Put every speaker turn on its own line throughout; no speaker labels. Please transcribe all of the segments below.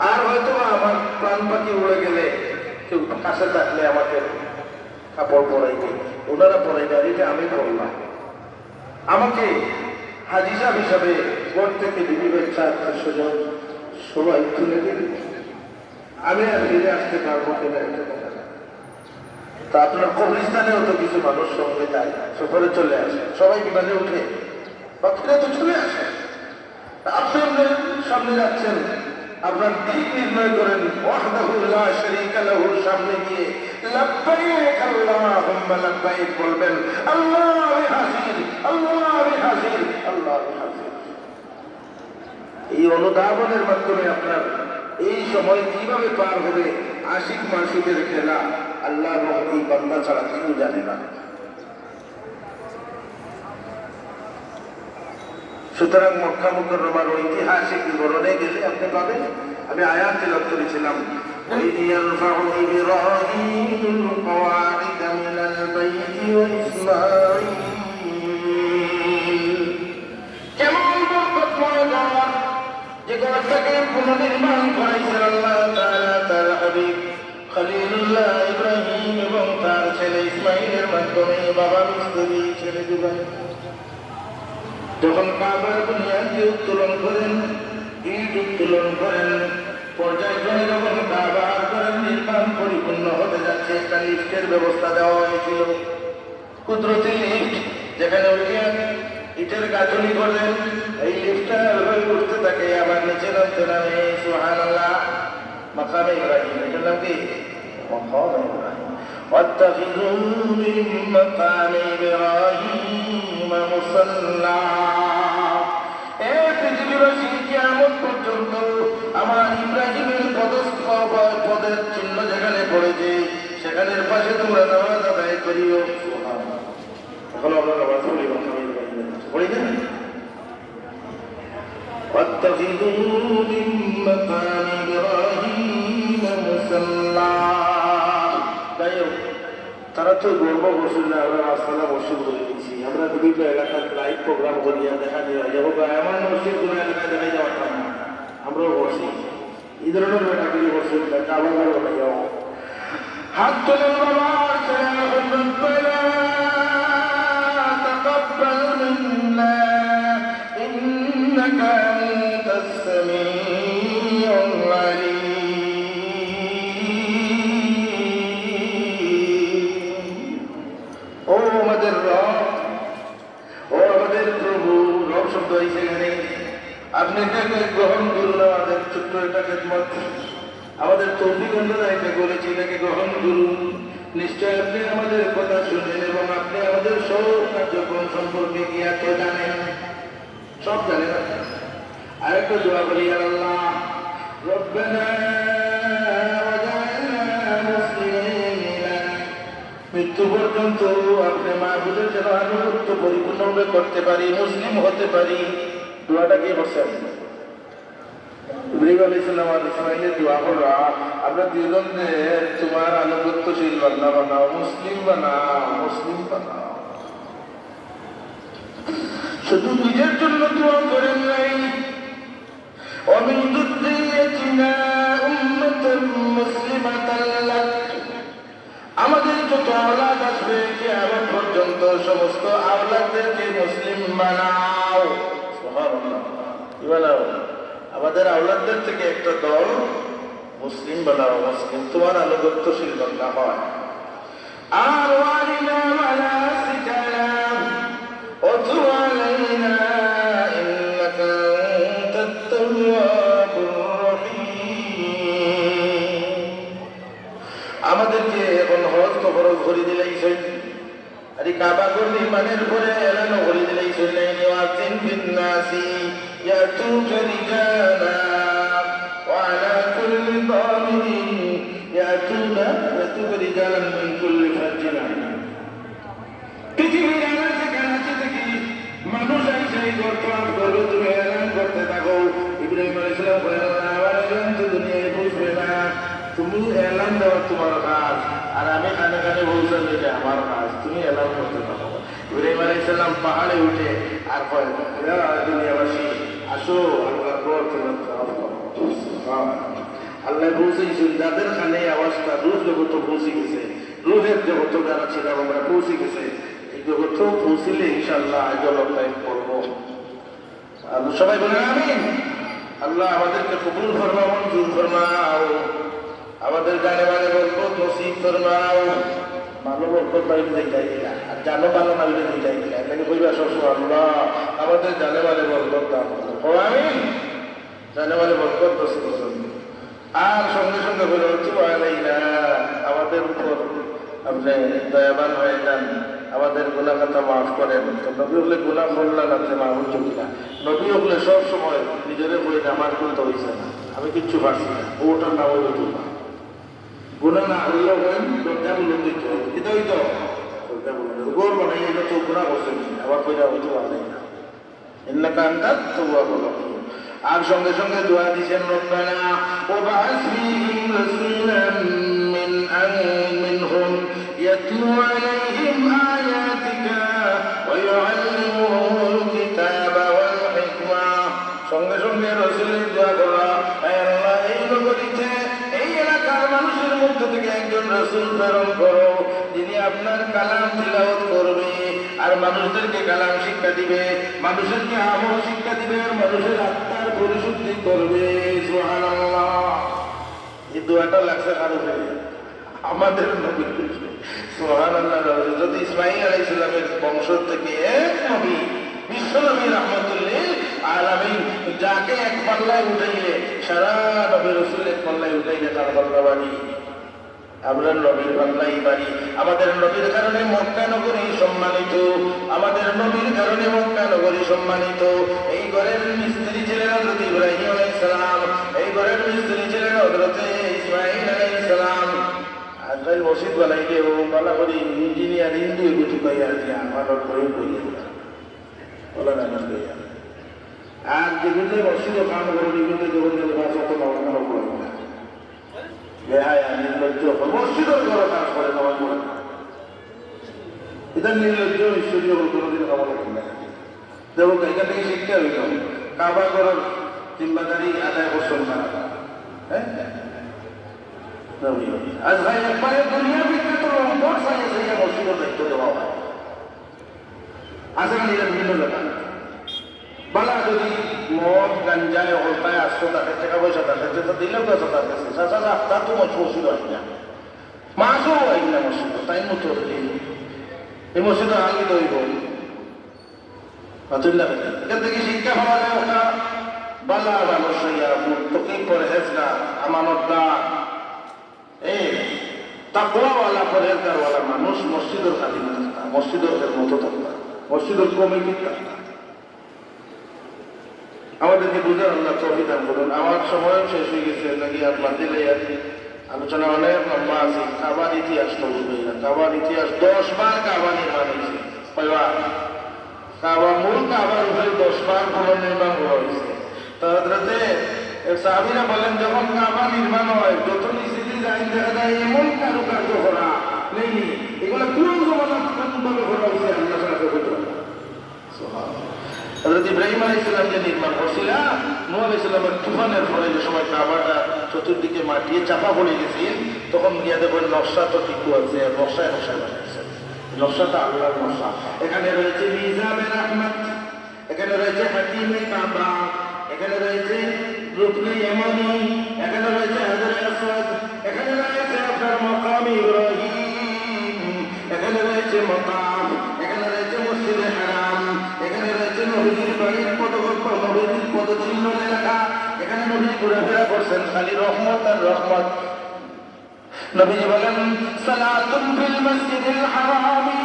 আর হয়তো আমার প্রাণ পাখি উড়ে গেলে কেউ কাছে থাকলে আমাকে কাপড় পরাইবে, ওনারা পরাইবে, আর এটা আমি পড়লাম। আমাকে হাজি সাহেব হিসাবে বোর্ড থেকে বিবি বাচ্চা আত্মীয় সবাই তুলে দিল, আমি আর ফিরে আসতে পারবো কিনা এটা দেখা যায়। তা আপনার কবরিস্তানেও তো কিছু মানুষ সঙ্গে যায়, সফরে চলে আসে, সবাই বিমানে উঠে বাকিরা তো চলে আসে। আপনি সামনে যাচ্ছেন, আপনার দিক নির্ণয় করেন ওয়াহদাহু লা শারীকা লাহুর সামনে গিয়ে লাব্বাইক আল্লাহুম্মা লাব্বাইক বলবেন, আল্লাহ হাজির, আল্লাহ হাজির, আল্লাহ হাজির। এই অনুধাবনের মাধ্যমে আপনার এই সময় কিভাবে পার হবে, আশিক মাসুদের খেলা আল্লাহ এবং এই বান্দা ছাড়া কেউ জানে না। সুতরাং মক্কা মুকাররমার ঐতিহাসিক বিবরণে গেলে আপনি পাবেন, আমি আয়াত তেলাওয়াত করেছিলাম, وَإِذْ يَرْفَعُ إِبْرَاهِيمُ الْقَوَاعِدَ مِنَ الْبَيْتِ وَإِسْمَاعِيلُ। কেমন বরকতময় ঘর, যে ঘরটাকে পুনর্নির্মাণ করেছেন আল্লাহ তাআলা তার হাবিব খলিলুল্লাহ ইব্রাহিম এবং তার ছেলে ইসমাইলের মাধ্যমে। বাবা মুস্তাফি ছেলে দিবেন যখন কাবার বুনিয়াদকে উত্তোলন করেন, ইট উত্তোলন করেন, পর্যায়ক্রমে যখন কাবা করেন নির্মাণ পরিপূর্ণ হতে যাচ্ছে, একটা লিফটের ব্যবস্থা দেওয়া হয়েছিল, কুদরতি লিফট, যেখানে উঠে ইটের গাঁথনি করলেন, এই লিফটটা উঠতে থাকে, আবার নিচে নামতে নামে। সুবহানাল্লাহ। মাকামে ইব্রাহিম, এটার নাম কি? মাকামে ইব্রাহিম। واتخذوا من مقام إبراهيم مصلى। এই পৃথিবীবাসী কিয়ামত পর্যন্ত আমার ইব্রাহিমের পদের চিহ্ন যেখানে পড়েছে সেখানের পাশে তোমরা নামাজ আদায় করিও। এখন আমরা নামাজ পড়ি, মাকামে ইব্রাহিমের কাছে পড়ি না? واتخذوا من مقام إبراهيم مصلى। তারা তো গর্ব বসে না, আমরা রাস্তাটা মসজিদ বলে দিচ্ছি, আমরা বিভিন্ন এলাকার লাইভ প্রোগ্রাম করিয়া দেখা দেওয়া যাবো, এমন মসজিদ কোনো এলাকায় দেখাই যাওয়া না, আমরাও বসি এই ধরনের ব্যাপারগুলি বসে আবার বলে যাও। হাত তোলেন বাবা, تقبل منا إنك أنت السميع العليم। আপনি এটাকে গ্রহণ করুন, আমাদের ছোট্ট একটা খেদমত, আমাদের তৌফিক আমরা এটা করেছি, এটাকে গ্রহণ করুন। নিশ্চয় আপনি আমাদের কথা শুনেন এবং আপনি আমাদের সব কার্যক্রম সম্পর্কে জ্ঞাত জানেন, সব জানেন। আরেকটা দোয়া করি, আল্লাহ রব্বানা ওয়াজআলনা মুসলিমিন, মৃত্যু পর্যন্ত আপনি মাহবুবের যেন আনুগত্য পরিপূর্ণভাবে করতে পারি, মুসলিম হতে পারি। দোয়াটা কি বলছেন? ইব্রাহিম আলাইহিস সালাম আর ইসমাঈলের দোয়া হলো, আমরা দুজনদের তোমার আনুগত্যশীল বান্দা বানাও, মুসলিম বানাও, মুসলিম বানাও। শুধু নিজের জন্য দোয়া করেন নাই, ومن ذريتنا أمة مسلمة لك, আমাদের যত আওলাদ আসবে কিয়ামত পর্যন্ত সমস্ত আওলাদদেরকে মুসলিম বানাও। সুবহানাল্লাহ। কি বানাও? আমাদের আওলাদদের থেকে একটা দল মুসলিম বানাও, মুসলিম তোমার আনুগত্যশীল বান্দা হয়। আর ওয়ালিনা মানাসিকানা ওয়া তুব আলাইনা ইন্নাকা আনতাত তাওয়াবুর রহিম। আমাদেরকে এখন হজ তো খরচ করে দিলেই, আরে কাবা ঘর নির্মাণের পরে এলানো করে দিলেই শুনলেন, ওয়াজিন বিন নাসি ইয়াতুকা রিজালা ওয়া আলা কুল্লি দামিরিন ইয়াতুকা রিজালান মিন কুল্লি ফাজ্জিন আমিন। পৃথিবীর আনাচে কানাচে থেকে মানুষ আইসা এই ঘর করবে, তুমি এলান করতে থাকো। ইব্রাহিম আলাইহিস সালাম বলেন, আমার এলান তো দুনিয়ায় বুঝবে না, তুমি এলান দেওয়া তোমার কাজ, আর আমি কানে কানে বলছেন এটা আমার কাজ, তুমি এলান করতে পারো। ইব্রাহিম আলাইহিস সালাম পাহাড়ে উঠে আর কয়, দুনিয়াবাসী আসো, আল্লাহর ঘর তোমার আল্লাহ পৌঁছেছেন যাদের খানে আওয়াজটা রুহ জগৎ পৌঁছে গেছে, রুহের জগৎ যারা ছিলাম আমরা পৌঁছে গেছে, এই জগৎ পৌঁছিলে ইনশাআল্লাহ আজল টাইম করবো। আর সবাই বলেন আমিন। আল্লাহ আমাদেরকে কবুল ফরমাও, মঞ্জুর ফরমাও, আমাদের জানে মানে বরকত নসিব ফরমাও। ভালো বরকত পাইলে যাই না, আর জানো ভালো না হইলে যাই না, এটাকে কইবা সবসময় আল্লাহ আমাদের জানে মানে বরকত দান করো। আমিন। জানে মানে বরকত নসিব করুন। আর সঙ্গে সঙ্গে বলে হচ্ছে আমাদের উপর আপনি দয়াবান হয়ে যান, আমাদের গুনাহ কথা মাফ করেন। তো নবী হলে গুনাহ করলেন আপনি মাফ হচ্ছে কিনা? নবী হলে সব সময় নিজেরে বই আমার করতে হয়েছে না, আমি কিচ্ছু পারছি না, ওটার নাম হইল তোমরা গুনাহ না হইলেও দরজা বলে দিতে হবে, এটাই তো দরজা বলে গোর বানাই এটা তো গুনাহ করছেন আবার কইরা হইতে পারে না। ইন্নাকা আনতাত তাওয়াবুর রহিম। আর সঙ্গে সঙ্গে দোয়া দিয়েছেন রব্বানা ওয়াবআস ফীহিম রাসূলাম মিনহুম ইয়াতলু আলাইহিম আয়াতিকা ওয়া ইউআল্লিমুহুমুল কিতাবা ওয়াল হিকমা। সঙ্গে সঙ্গে রাসূলের দোয়া করা, হে আল্লাহ এই নগরীতে এই এলাকার মানুষের মধ্য থেকে একজন রাসূল প্রেরণ করো, যিনি আপনার কালাম তিলাওয়াত করবে আর মানুষদেরকে কালাম শিক্ষা দিবে, মানুষেরকে আমল শিক্ষা দিবে, আর মানুষের আত্মার পরিশুদ্ধি করবে। সুবহানাল্লাহ। এই দোয়াটা লাগছে কার উপরে? আমাদের নবী। সুবহানাল্লাহ। যদি ইসমাঈল আলাইহিস সালামের বংশ থেকে এক নবী বিশ্বনবী রাহমাতুল্লিল আলামিন যাকে এক পাল্লায় উঠাইলে সারা নবী রাসূল এক পাল্লায় উঠাইলে তার পাল্লা বাড়ি, আমরা নবীর পাল্লাই বাড়ি। আমাদের নবীর কারণে মক্কা নগরী সম্মানিত, আমাদের নবীর কারণে মক্কা নগরী সম্মানিত। এই ঘরের মিস্ত্রি ছিলেন হযরত ইব্রাহিম আলাইহিস সালাম, এই ঘরের মিস্ত্রি ছিলেন হযরত ইসমাঈল আলাইহিস সালাম। আজকাল মসজিদ বানাইলে ও বালা করে ইঞ্জিনিয়ার হিন্দু এগুলো কইয়া আছে আমার প্রয়োগ করিয়া বলা না কইয়া। আর যেগুলো মসজিদ কাম করে এগুলো যেগুলো ভাষা তো বাংলা বলে না, বেহায়া নির্লজ্জ মসজিদের ঘর কাজ করে নামাজ পড়ে না, এটা নির্লজ্জ ঈশ্বরীয় কোনোদিন নামাজ পড়ে না। দেখো এখান থেকে শিখতে হইল কাবা করার জিম্মাদারি আদায় করছেন না। হ্যাঁ আজ ভাই একবারে দুনিয়া বিখ্যাত লম্বর সাইয়ে সাইয়ে মসজিদের দায়িত্ব দেওয়া হয়। আসলে এটা বিভিন্ন ব্যাপার বালা যদি মদ গাঞ্জায় হলতায় আসতো তাদের টাকা পয়সা থাকে যেটা দিলেও তো তার কাছে চাচা তা তো মসজিদ হয় না, মাসও হয় না মসজিদ, তাই মতো এই মসজিদ আগে তো হইব এখান থেকে শিক্ষা পাওয়া যায় ওটা বালা মানুষ তোকে পরহেজগার আমানতদার এই তাকওয়াওয়ালা পরহেজগারওয়ালা মানুষ মসজিদের খালি থাকতা, মসজিদের মতো থাকতা, মসজিদের কমিটি থাকতা। আমাদেরকে বুঝার আল্লাহ তৌফিক দান করুন। আমার সময় শেষ হয়ে গেছে নাকি আপনার দিলে আলোচনা অনেক লম্বা আছে। কাবার ইতিহাস তো বুঝবেই না, কাবার ইতিহাস 10 বার কাবা নির্মাণ হয়েছে, কয়বার কাবা মূল কাবার উপরে 10 বার পুনর্নির্মাণ করা হয়েছে। তাহলে সাহাবীরা বলেন যখন কাবা নির্মাণ হয় যত নিচে যায় দেখা যায় এমন কারুকার্য করা নেই, এগুলো কোন জমানা কোনভাবে করা হয়েছে আল্লাহ ছাড়া কেউ করতে পারে না। হযরত ইব্রাহিম আলাইহিস সালাম যে নির্মাণ করছিল, নূহ আলাইহিস সালামের তুফানের ফলে যে সময় কাবাটা চতুর্দিকে মাটি চাপা পড়ে গেছে, তখন গিয়ে দেখবেন নকশা তো ঠিক আছে, নকশায় বানিয়েছে, নকশাটা আল্লাহর নকশা। এখানে রয়েছে মিজাবে রাহমাত, এখানে রয়েছে হাতিমে কাবা, এখানে রয়েছে রুকনে ইয়ামানি, এখানে রয়েছে হাজরে আসওয়াদ, এখানে রয়েছে আপনার মাকাম ইব্রাহিম, এখানে রয়েছে মাকাম, এখানে রয়েছে মসজিদে হারাম, এখানে রয়েছে নবীর বাড়ির পদগল্প, নবীর পদচিহ্ন লেখা, এখানে নবী ঘোরাফেরা করছেন, খালি রহমত আর রহমত। নবীজি বলেন সালাতুন ফিল মসজিদিল হারামি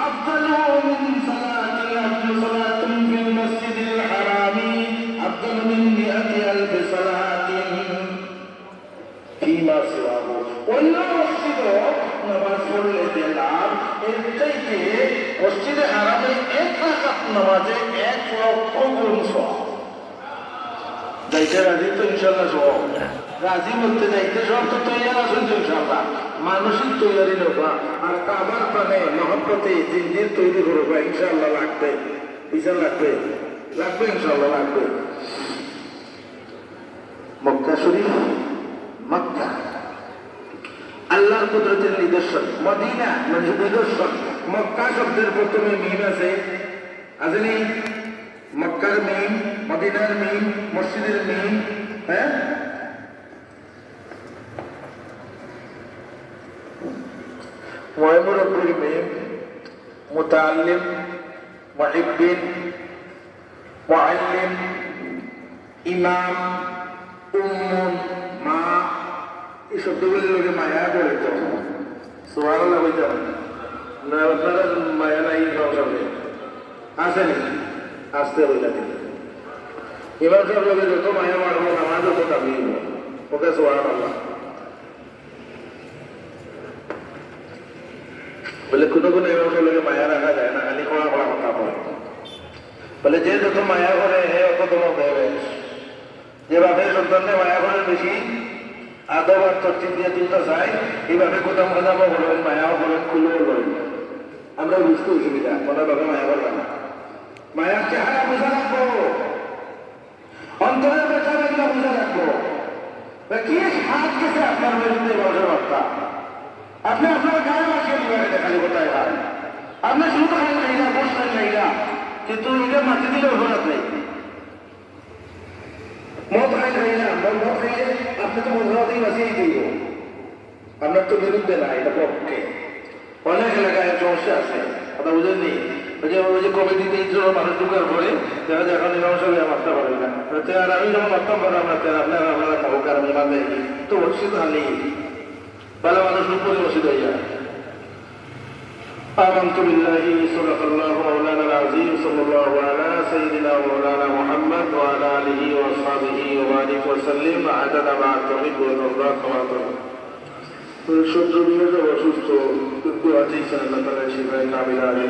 আফদালু মিন সালাতুন ফিল মসজিদিল হারামি আফদালু মিন মিআতি আলফ সালাতিন ফীমা সিওয়াহু। অন্য মসজিদে নামাজ পড়লে যে লাভ, এর চাইতে মসজিদে হারামে 1 রাকাত নামাজে 1 লক্ষ গুণ সওয়াব। যাইতে রাজি তো ইনশাআল্লাহ সওয়াব, রাজি বলতে যাইতে সব তো তৈরি আছেন তো ইনশাআল্লাহ, মানসিক তৈরি নেবা আর কাবার পানে মহব্বতে জিন্দির তৈরি করবা ইনশাআল্লাহ। লাগবে বিশাল লাগবে, লাগবে ইনশাআল্লাহ লাগবে। মক্কা শরীফ আল্লাহর কুদরতের নিদর্শন। মদিনা মানে নিদর্শন। মক্কা শব্দের প্রথমে মিম আছে, আসেনি? মক্কার মিম, মদিনার মিম, মসজিদের মিম, হ্যাঁ? মুরব্বির মিম, মুতাআল্লিম, মুহিব্বিন, মুআল্লিম, ইমাম, উম্মুন, মা, এই শব্দগুলির লোকে মায়া করে তো সুবহানাল্লাহ বলতাম না। আপনারা মায়া নাই সঙ্গে আসেনি? আসতে বলে ইমাম সাহেব লোকে যত মায়া মারবো নামাজ যত দামি ওকে সুবহানাল্লাহ বলে। কোনো কোনো ইমাম সাহেব লোকে মায়া রাখা যায় না, খালি খোলা খোলা কথা বলে। বলে যে যত মায়া করে হে অত তোমার দেবে। যে বাপের সন্তানকে মায়া করেন বেশি, আদব আর তরতিব দিয়ে তুলতে চাই, এইভাবে কোথাও কোথাও বলবেন, মায়াও বলেন, খুলেও বলেন। আমরা বুঝতে অসুবিধা, কোনো ভাবে মায়া করবে না। মায়ার চেহারা বোঝা রাখবো, অন্তরের বেচারাগুলো বোঝা রাখবো। কি হাত গেছে আপনার বিরুদ্ধে বসে বার্তা, আপনি আপনার গায়ে মাখিয়ে দিবেন, এটা খালি কোথায় হয়। আপনি শুধু খাই নাই না, বসলেন নাই না, কিন্তু এটা মাটি দিলে অপরাধ নেই। মদ খাই খাই না, মদ খাইলে আপনি তো মধ্যে বাঁচিয়ে দিব, আপনার তো বিরুদ্ধে না, এটা পক্ষে। অনেক এলাকায় সমস্যা আছে, কথা বুঝেননি? ওই যে কমিটিতে ইচ্ছুক মানুষ ঢুকার পরে যারা এখন ইমাম সাহেব মারতে পারে না, আর আমি যখন মারতাম পারো আপনারা আপনারা আমি মানে তো মসজিদ আনি ভালো মানুষ উপরে মসজিদ হয়ে যায়। آمنت بالله صدق الله مولانا العظيم صلى الله على سيدنا مولانا محمد وعلى آله وأصحابه وبارك وسلم عدد ما تحب وترضى كما تحب। সহ্য নিয়ে অসুস্থ কিন্তু আজই আল্লাহ তাআলা শিফায়ে কামিলা আলী